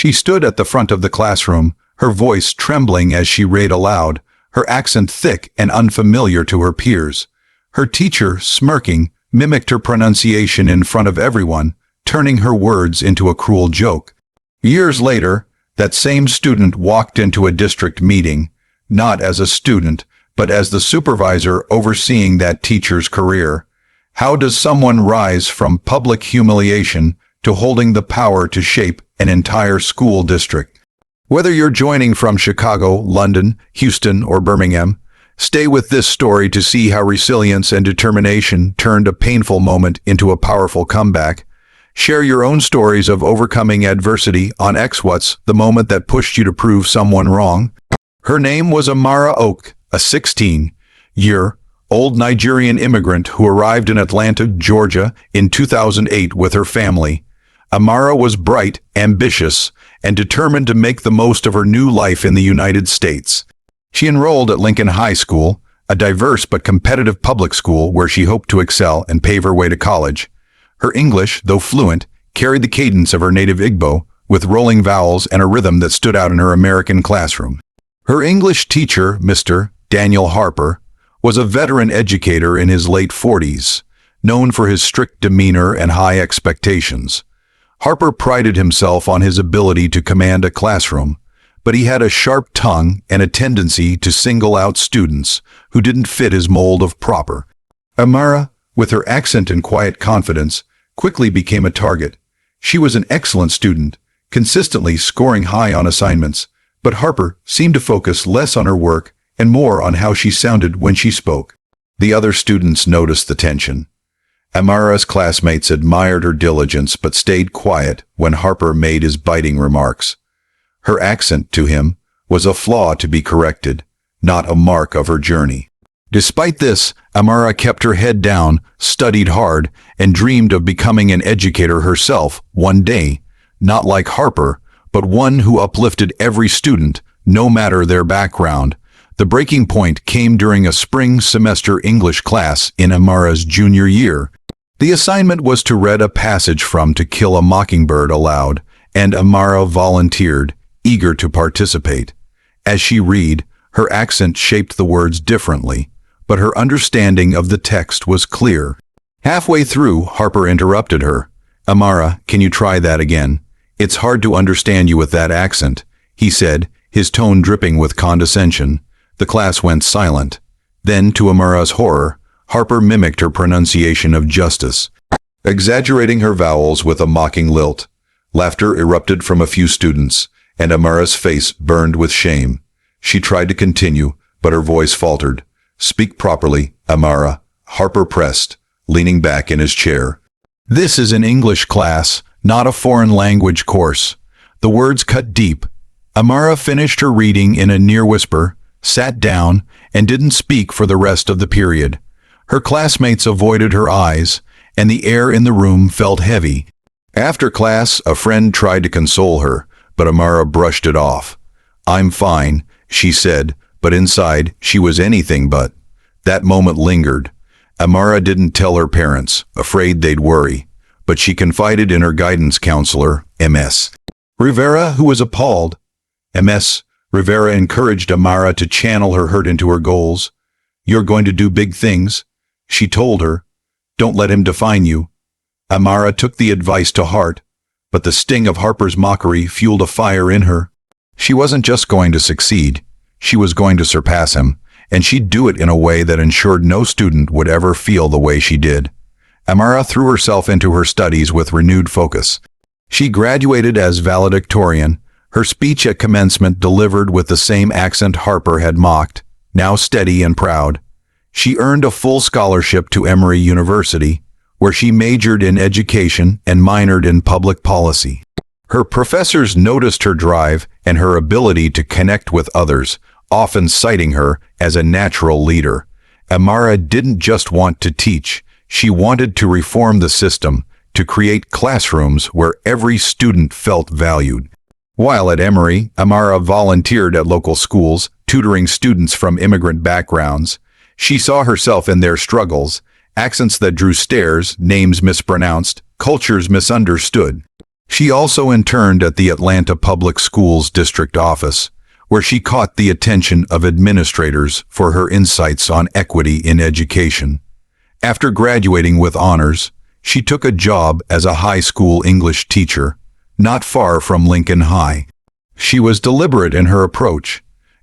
She stood at the front of the classroom, her voice trembling as she read aloud, her accent thick and unfamiliar to her peers. Her teacher, smirking, mimicked her pronunciation in front of everyone, turning her words into a cruel joke. Years later, that same student walked into a district meeting, not as a student, but as the supervisor overseeing that teacher's career. How does someone rise from public humiliation to holding the power to shape an entire school district? Whether you're joining from Chicago, London, Houston, or Birmingham, stay with this story to see how resilience and determination turned a painful moment into a powerful comeback. Share your own stories of overcoming adversity on X. What's the moment that pushed you to prove someone wrong? Her name was Amara Oak, a 16-year-old Nigerian immigrant who arrived in Atlanta, Georgia in 2008 with her family. Amara was bright, ambitious, and determined to make the most of her new life in the United States. She enrolled at Lincoln High School, a diverse but competitive public school where she hoped to excel and pave her way to college. Her English, though fluent, carried the cadence of her native Igbo, with rolling vowels and a rhythm that stood out in her American classroom. Her English teacher, Mr. Daniel Harper, was a veteran educator in his late 40s, known for his strict demeanor and high expectations. Harper prided himself on his ability to command a classroom, but he had a sharp tongue and a tendency to single out students who didn't fit his mold of proper. Amara, with her accent and quiet confidence, quickly became a target. She was an excellent student, consistently scoring high on assignments, but Harper seemed to focus less on her work and more on how she sounded when she spoke. The other students noticed the tension. Amara's classmates admired her diligence but stayed quiet when Harper made his biting remarks. Her accent, to him, was a flaw to be corrected, not a mark of her journey. Despite this, Amara kept her head down, studied hard, and dreamed of becoming an educator herself one day, not like Harper, but one who uplifted every student, no matter their background. The breaking point came during a spring semester English class in Amara's junior year. The assignment was to read a passage from To Kill a Mockingbird aloud, and Amara volunteered, eager to participate. As she read, her accent shaped the words differently, but her understanding of the text was clear. Halfway through, Harper interrupted her. "Amara, can you try that again? It's hard to understand you with that accent," he said, his tone dripping with condescension. The class went silent. Then, to Amara's horror, Harper mimicked her pronunciation of justice, exaggerating her vowels with a mocking lilt. Laughter erupted from a few students, and Amara's face burned with shame. She tried to continue, but her voice faltered. "Speak properly, Amara," Harper pressed, leaning back in his chair. "This is an English class, not a foreign language course." The words cut deep. Amara finished her reading in a near whisper, sat down, and didn't speak for the rest of the period. Her classmates avoided her eyes, and the air in the room felt heavy. After class, a friend tried to console her, but Amara brushed it off. "I'm fine," she said, but inside she was anything but. That moment lingered. Amara didn't tell her parents, afraid they'd worry, but she confided in her guidance counselor, Ms. Rivera, who was appalled. Ms. Rivera encouraged Amara to channel her hurt into her goals. "You're going to do big things," she told her. "Don't let him define you." Amara took the advice to heart, but the sting of Harper's mockery fueled a fire in her. She wasn't just going to succeed, she was going to surpass him, and she'd do it in a way that ensured no student would ever feel the way she did. Amara threw herself into her studies with renewed focus. She graduated as valedictorian, her speech at commencement delivered with the same accent Harper had mocked, now steady and proud. She earned a full scholarship to Emory University, where she majored in education and minored in public policy. Her professors noticed her drive and her ability to connect with others, often citing her as a natural leader. Amara didn't just want to teach, she wanted to reform the system, to create classrooms where every student felt valued. While at Emory, Amara volunteered at local schools, tutoring students from immigrant backgrounds. She saw herself in their struggles, accents that drew stares, names mispronounced, cultures misunderstood. She also interned at the Atlanta Public Schools District Office, where she caught the attention of administrators for her insights on equity in education. After graduating with honors, she took a job as a high school English teacher, not far from Lincoln High. She was deliberate in her approach.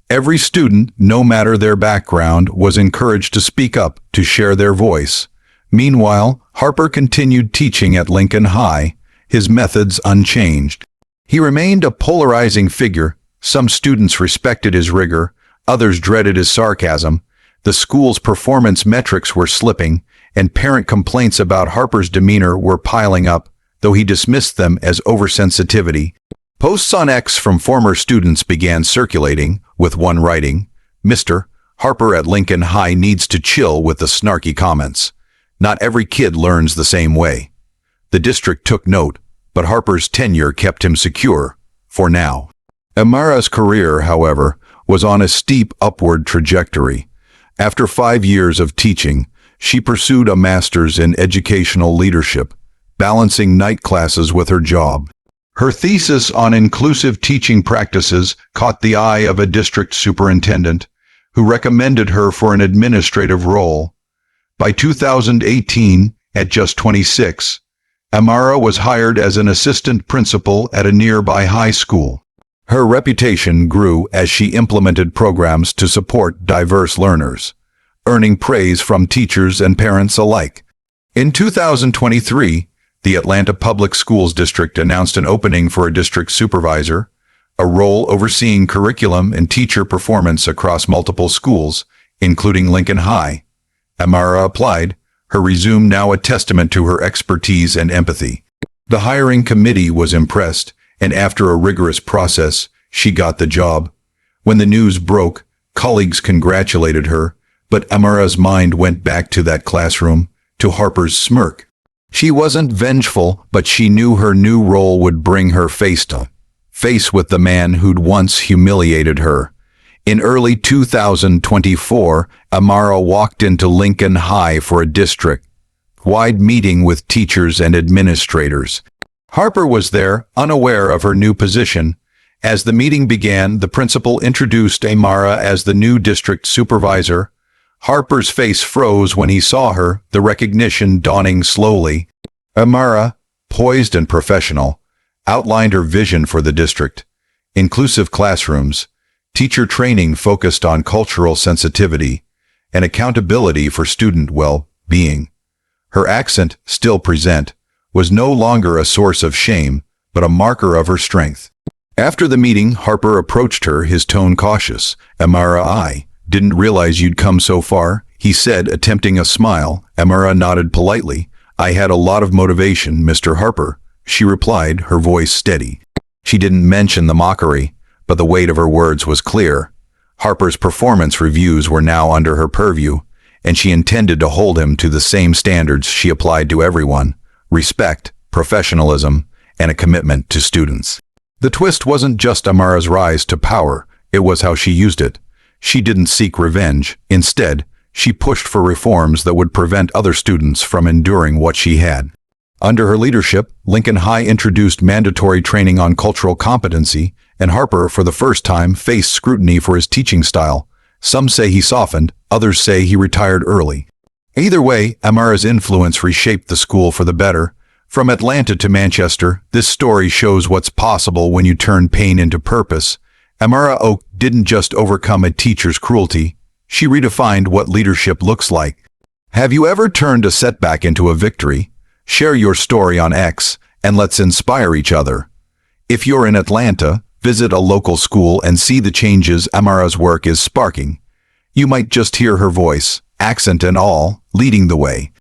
Every student, no matter their background, was encouraged to speak up, to share their voice. Meanwhile, Harper continued teaching at Lincoln High, his methods unchanged. He remained a polarizing figure. Some students respected his rigor, others dreaded his sarcasm. The school's performance metrics were slipping, and parent complaints about Harper's demeanor were piling up, though he dismissed them as oversensitivity. Posts on X from former students began circulating, with one writing, "Mr. Harper at Lincoln High needs to chill with the snarky comments. Not every kid learns the same way." The district took note, but Harper's tenure kept him secure, for now. Amara's career, however, was on a steep upward trajectory. After 5 years of teaching, she pursued a master's in educational leadership, balancing night classes with her job. Her thesis on inclusive teaching practices caught the eye of a district superintendent, who recommended her for an administrative role. By 2018, at just 26, Amara was hired as an assistant principal at a nearby high school. Her reputation grew as she implemented programs to support diverse learners, earning praise from teachers and parents alike. In 2023, the Atlanta Public Schools District announced an opening for a district supervisor, a role overseeing curriculum and teacher performance across multiple schools, including Lincoln High. Amara applied, her resume now a testament to her expertise and empathy. The hiring committee was impressed, and after a rigorous process, she got the job. When the news broke, colleagues congratulated her, but Amara's mind went back to that classroom, to Harper's smirk. She wasn't vengeful, but she knew her new role would bring her face to face with the man who'd once humiliated her. In early 2024, Amara walked into Lincoln High for a district-wide meeting with teachers and administrators. Harper was there, unaware of her new position. As the meeting began, the principal introduced Amara as the new district supervisor. Harper's face froze when he saw her, the recognition dawning slowly. Amara, poised and professional, outlined her vision for the district. Inclusive classrooms, teacher training focused on cultural sensitivity, and accountability for student well-being. Her accent, still present, was no longer a source of shame, but a marker of her strength. After the meeting, Harper approached her, his tone cautious. "Amara, I didn't realize you'd come so far," he said, attempting a smile. Amara nodded politely. "I had a lot of motivation, Mr. Harper," she replied, her voice steady. She didn't mention the mockery, but the weight of her words was clear. Harper's performance reviews were now under her purview, and she intended to hold him to the same standards she applied to everyone: respect, professionalism, and a commitment to students. The twist wasn't just Amara's rise to power, it was how she used it. She didn't seek revenge. Instead, she pushed for reforms that would prevent other students from enduring what she had. Under her leadership, Lincoln High introduced mandatory training on cultural competency, and Harper, for the first time, faced scrutiny for his teaching style. Some say he softened, others say he retired early. Either way, Amara's influence reshaped the school for the better. From Atlanta to Manchester, this story shows what's possible when you turn pain into purpose. Amara Oak didn't just overcome a teacher's cruelty, she redefined what leadership looks like. Have you ever turned a setback into a victory? Share your story on X, and let's inspire each other. If you're in Atlanta, visit a local school and see the changes Amara's work is sparking. You might just hear her voice, accent and all, leading the way.